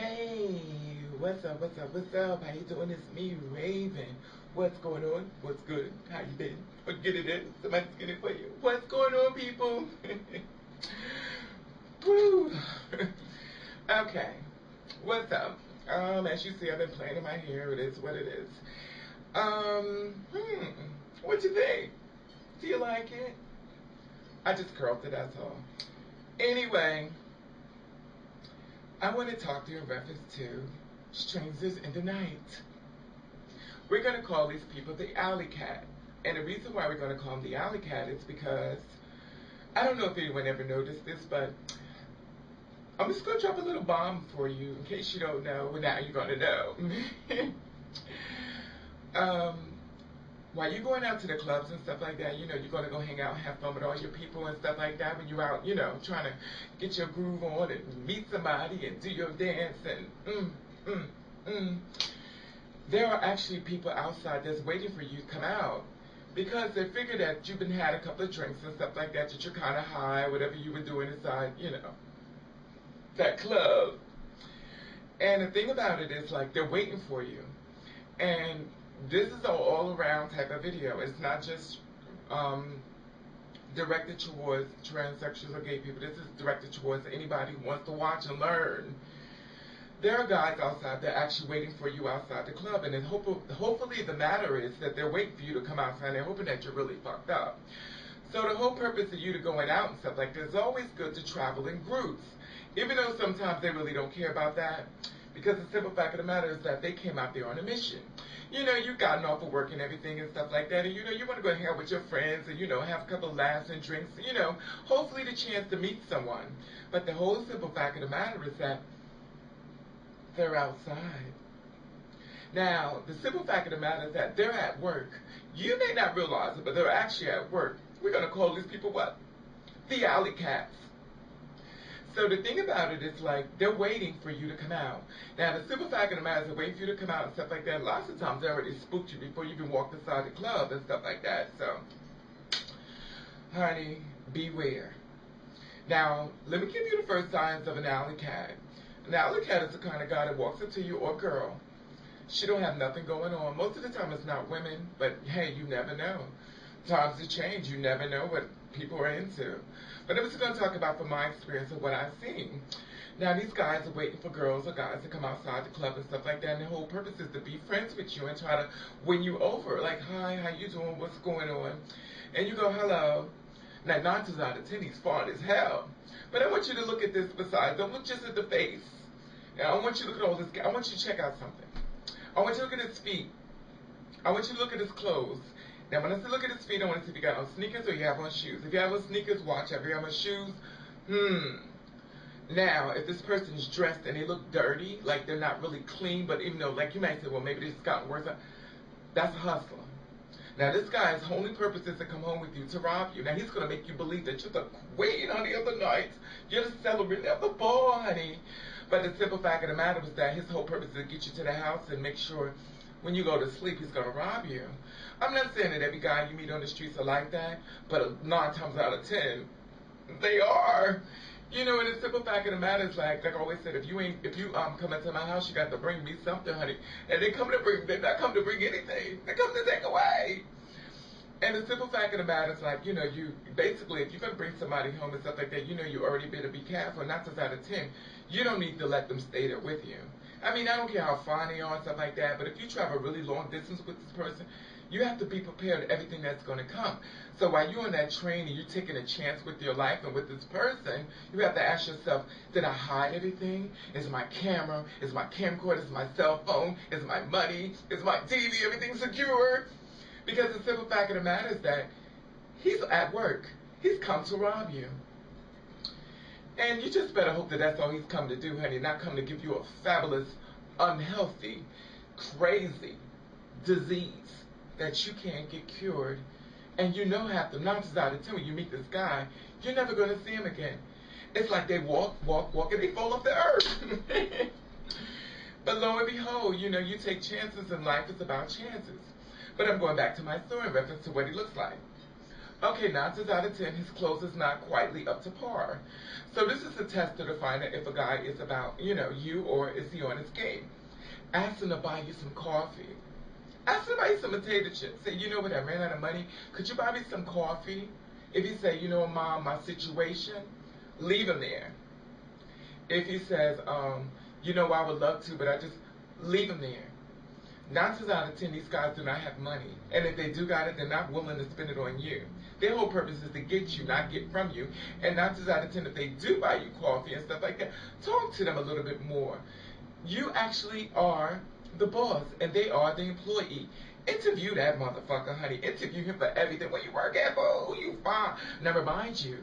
Hey, what's up, what's up, what's up? How you doing? It's me, Raven. What's going on? What's good? How you been? What get it in? Somebody's getting it for you. What's going on, people? Woo! Okay, what's up? As you see, I've been playing in my hair. It is what it is. What you think? Do you like it? I just curled it, that's all. Anyway, I want to talk to you in reference to strangers in the night. We're going to call these people the alley cat. And the reason why we're going to call them the alley cat is because I don't know if anyone ever noticed this, but I'm just going to drop a little bomb for you in case you don't know. Well, now you're going to know. um, while you're going out to the clubs and stuff like that, you're going to go hang out and have fun with all your people and stuff like that when you're out, trying to get your groove on and meet somebody and do your dance and there are actually people outside that's waiting for you to come out because they figure that you've been had a couple of drinks and stuff like that, that you're kind of high, whatever you were doing inside, that club. And the thing about it is, like, they're waiting for you. And this is an all-around type of video. It's not just directed towards transsexuals or gay people. This is directed towards anybody who wants to watch and learn. There are guys outside that are actually waiting for you outside the club, and then hopefully the matter is that they're waiting for you to come outside and they're hoping that you're really fucked up. So the whole purpose of you to going out and stuff like that is always good to travel in groups, even though sometimes they really don't care about that, because the simple fact of the matter is that they came out there on a mission. You've gotten off of work and everything and stuff like that, and you want to go hang out with your friends and, have a couple of laughs and drinks, hopefully the chance to meet someone. But the whole simple fact of the matter is that they're outside. Now, the simple fact of the matter is that they're at work. You may not realize it, but they're actually at work. We're going to call these people what? The alley cats. So the thing about it is, like, they're waiting for you to come out. Now, the simple fact of the matter is they're waiting for you to come out and stuff like that. Lots of times they already spooked you before you even walked inside the club and stuff like that. So, honey, beware. Now, let me give you the first signs of an alley cat. An alley cat is the kind of guy that walks up to you, or girl. She don't have nothing going on. Most of the time it's not women, but hey, you never know. Times have changed. You never know what people are into. But I'm just going to talk about from my experience of what I've seen. Now, these guys are waiting for girls or guys to come outside the club and stuff like that, and the whole purpose is to be friends with you and try to win you over. Like, hi, how you doing? What's going on? And you go, hello. Now, 9 times out of 10, he's fine as hell. But I want you to look at this besides. Don't look just at the face. And I want you to look at all this. I want you to check out something. I want you to look at his feet. I want you to look at his clothes. Now, when I say look at his feet, I want to see if you got on sneakers or you have on shoes. If you have on sneakers, watch. If you have on shoes, Now, if this person is dressed and they look dirty, like they're not really clean, but even though, like you might say, well, maybe they just gotten worse, that's a hustler. Now, this guy's only purpose is to come home with you to rob you. Now, he's going to make you believe that you're the queen on the other night. You're the celebrity of the ball, honey. But the simple fact of the matter is that his whole purpose is to get you to the house and make sure when you go to sleep, he's going to rob you. I'm not saying that every guy you meet on the streets are like that, but 9 times out of 10, they are. And the simple fact of the matter is, like I always said, if you come into my house, you got to bring me something, honey. And they're not come to bring anything. They come to take away. And the simple fact of the matter is, like, you basically, if you're going to bring somebody home and stuff like that, you already better be careful. 9 times out of 10, you don't need to let them stay there with you. I mean, I don't care how fine they are and stuff like that, but if you travel a really long distance with this person, you have to be prepared for everything that's going to come. So while you're on that train and you're taking a chance with your life and with this person, you have to ask yourself, did I hide everything? Is my camera? Is my camcorder? Is my cell phone? Is my money? Is my TV? Everything secure? Because the simple fact of the matter is that he's at work. He's come to rob you. And you just better hope that that's all he's come to do, honey, not come to give you a fabulous, unhealthy, crazy disease that you can't get cured. And half the 9 times out of 10 when you meet this guy, you're never going to see him again. It's like they walk, and they fall off the earth. But lo and behold, you take chances in life. It's about chances. But I'm going back to my story in reference to what he looks like. Okay, 9 times out of 10, his clothes is not quietly up to par. So this is a tester to find out if a guy is about, you, or is he on his game. Ask him to buy you some coffee. Ask him to buy you some potato chips. Say, you know what, I ran out of money. Could you buy me some coffee? If he say, Mom, my situation, leave him there. If he says, I would love to, but I just leave him there. 9 times out of 10, these guys do not have money. And if they do got it, they're not willing to spend it on you. Their whole purpose is to get you, not get from you. And 9 times out of 10, if they do buy you coffee and stuff like that, talk to them a little bit more. You actually are the boss, and they are the employee. Interview that motherfucker, honey. Interview him for everything. Where you work at, boo? You fine. Now, remind you,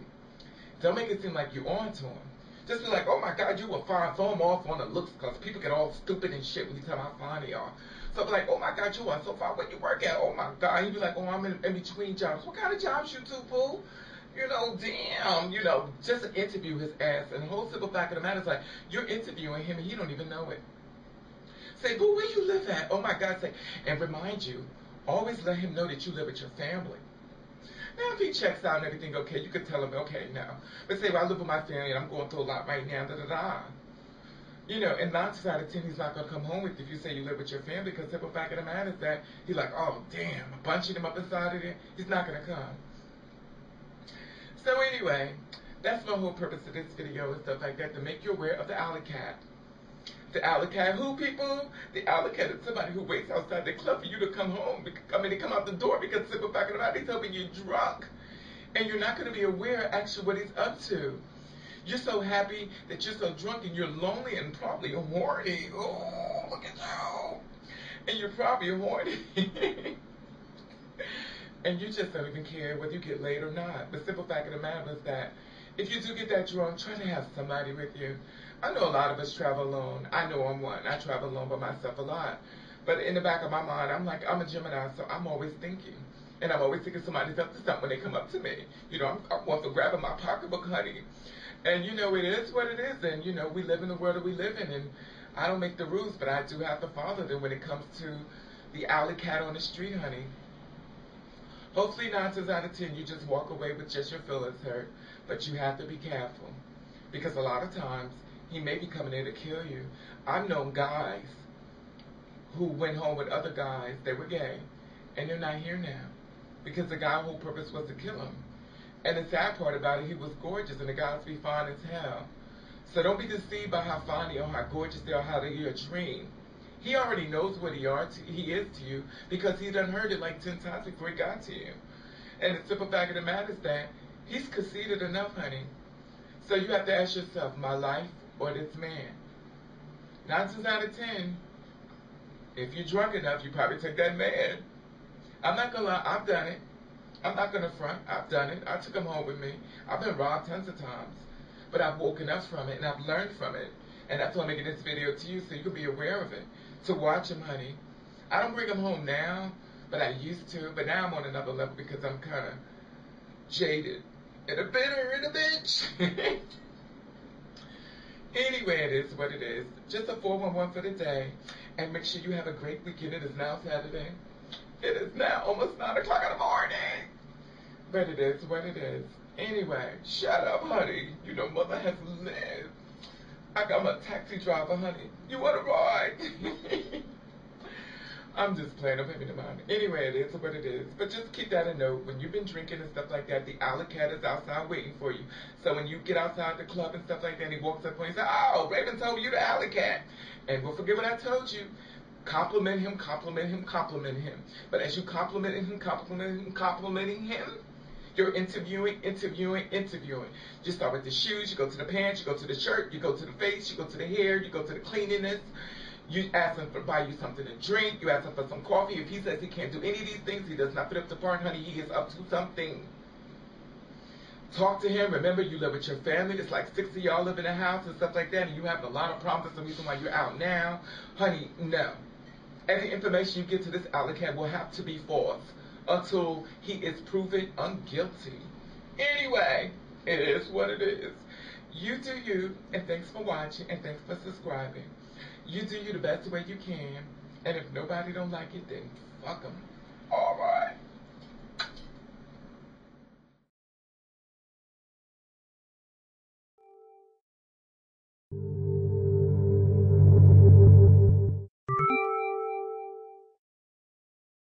don't make it seem like you're on to him. Just be like, oh my God, you were fine. Throw them off on the looks, because people get all stupid and shit when you tell them how fine they are. So be like, oh my God, you are so fine. Where you work at? Oh my God. He'd be like, oh, I'm in between jobs. What kind of jobs you do, boo? Damn, just interview his ass. And the whole simple fact of the matter is like, you're interviewing him and he don't even know it. Say, boo, where you live at? Oh my God, say, and remind you, always let him know that you live with your family. Now, if he checks out and everything okay, you could tell him, okay, now. But say, well, I live with my family and I'm going through a lot right now, da-da-da. And 9 times out of 10, he's not going to come home with you if you say you live with your family, because the simple fact of the matter is that he's like, oh, damn, I'm bunching him up inside of there. He's not going to come. So anyway, that's my whole purpose of this video and stuff like that, to make you aware of the alley cat. The alley cat who, people? The alley cat is somebody who waits outside the club for you to come home. To come out the door, because the simple fact of the matter, he's hoping you're drunk. And you're not going to be aware actually what he's up to. You're so happy that you're so drunk and you're lonely and probably horny. Oh, look at you. And you're probably horny. And you just don't even care whether you get laid or not. The simple fact of the matter is that if you do get that drunk, try to have somebody with you. I know a lot of us travel alone. I know I'm one. I travel alone by myself a lot. But in the back of my mind, I'm a Gemini, so I'm always thinking. And I'm always thinking somebody's up to something when they come up to me. I'm one for grabbing my pocketbook, honey. And it is what it is. And we live in the world that we live in. And I don't make the rules, but I do have to follow them when it comes to the alley cat on the street, honey. Hopefully 9 times out of 10, you just walk away with just your feelings hurt. But you have to be careful. Because a lot of times, he may be coming in to kill you. I've known guys who went home with other guys, they were gay, and they're not here now. Because the guy's whole purpose was to kill him. And the sad part about it, he was gorgeous, and the guys be fine as hell. So don't be deceived by how fine they are, how gorgeous they are, how they're your dream. He already knows what he is to you, because he done heard it like 10 times before he got to you. And the simple fact of the matter is that he's conceited enough, honey. So you have to ask yourself, my life or this man? 9 times out of 10, if you're drunk enough, you probably took that man. I'm not going to lie, I've done it. I'm not going to front. I've done it. I took him home with me. I've been robbed tons of times. But I've woken up from it, and I've learned from it. And that's why I'm making this video to you, so you can be aware of it. To watch him, honey. I don't bring him home now, but I used to. But now I'm on another level because I'm kind of jaded. And a bitter and a bitch. Anyway, it is what it is. Just a 411 for the day. And make sure you have a great weekend. It is now Saturday. It is now almost 9 o'clock in the morning. But it is what it is. Anyway, shut up, honey. Mother has lived. I got my taxi driver, honey. You want to ride? I'm just playing. Don't pay me no mind. Anyway, it is what it is. But just keep that in note. When you've been drinking and stuff like that, the alley cat is outside waiting for you. So when you get outside the club and stuff like that, and he walks up and he says, oh, Raven told me you the alley cat. And don't forget what I told you. Compliment him, compliment him, compliment him. But as you complimenting him, you're interviewing. You start with the shoes, you go to the pants, you go to the shirt, you go to the face, you go to the hair, you go to the cleanliness. You ask him to buy you something to drink, you ask him for some coffee. If he says he can't do any of these things, he does not fit up to par, honey, he is up to something. Talk to him. Remember, you live with your family. There's like 6 of y'all live in a house and stuff like that, and you have a lot of problems. That's the reason why you're out now. Honey, no. Every information you get to this alley cat will have to be false until he is proven unguilty. Anyway, it is what it is. You do you, and thanks for watching, and thanks for subscribing. You do you the best way you can, and if nobody don't like it, then fuck them.